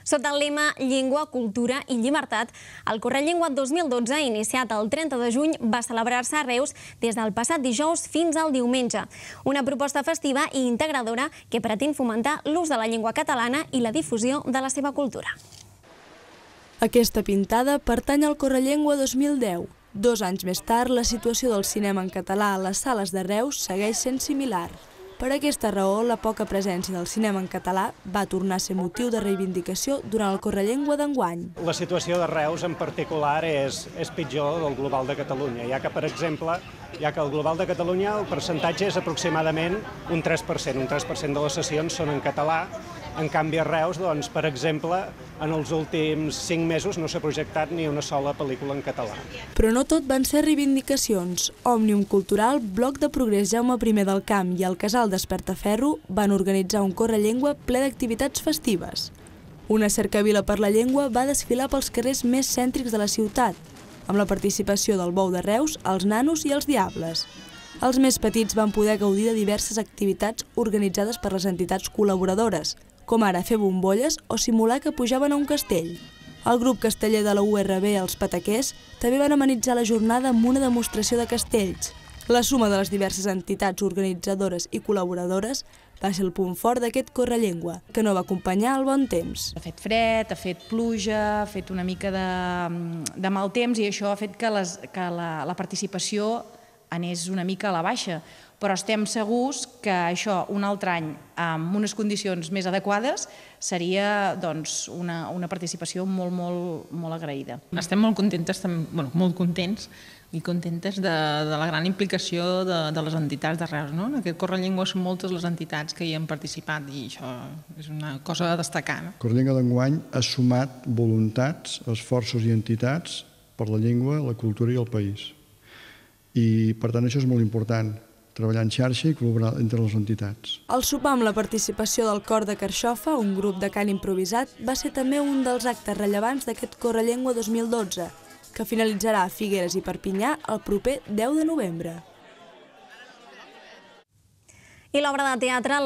Sota el lema Llengua, Cultura i Llibertat, el Correllengua 2012, iniciat el 30 de juny, va celebrar-se a Reus des del passat dijous fins al diumenge. Una proposta festiva i integradora que pretén fomentar l'ús de la llengua catalana i la difusió de la seva cultura. Aquesta pintada pertany al Correllengua 2010. 2 anys més tard, la situació del cinema en català a les sales de Reus segueix sent similar. Per aquesta raó, la poca presència del cinema en català va tornar a ser motiu de reivindicació durant el Correllengua d'enguany. La situació de Reus en particular és pitjor del global de Catalunya, ja que, per exemple, al global de Catalunya el percentatge és aproximadament un 3%. Un 3% de les sessions són en català. En canvi, a Reus, doncs, per exemple, en els últims 5 mesos no s'ha projectat ni una sola pel·lícula en català. Però no tot van ser reivindicacions. Òmnium Cultural, Bloc de Progrés Jaume I del Camp i el Casal Despertaferro van organitzar un correllengua ple d'activitats festives. Una cercavila per la llengua va desfilar pels carrers més cèntrics de la ciutat, amb la participació del Bou de Reus, els Nanos i els Diables. Els més petits van poder gaudir de diverses activitats organitzades per les entitats col·laboradores, com ara fer bombolles o simular que pujaven a un castell. El grup casteller de la URB, els Pataquers, també van amenitzar la jornada amb una demostració de castells. La suma de les diverses entitats organitzadores i col·laboradores va ser el punt fort d'aquest correllengua, que no va acompanyar el bon temps. Ha fet fred, ha fet pluja, ha fet una mica de mal temps i això ha fet que la participació anés una mica a la baixa. Però estem segurs que això, un altre any, amb unes condicions més adequades, seria una participació molt agraïda. Estem molt contentes i contentes de la gran implicació de les entitats de Reus. En aquest Correllengua són moltes les entitats que hi han participat i això és una cosa a destacar. El Correllengua d'enguany ha sumat voluntats, esforços i entitats per la llengua, la cultura i el país. I, per tant, això és molt important, treballar en xarxa i col·laborar entre les entitats. El sopar amb la participació del Cor de Carxofa, un grup de cant improvisat, va ser també un dels actes rellevants d'aquest Correllengua 2012, que finalitzarà a Figueres i Perpinyà el proper 10 de novembre. I l'obra de teatre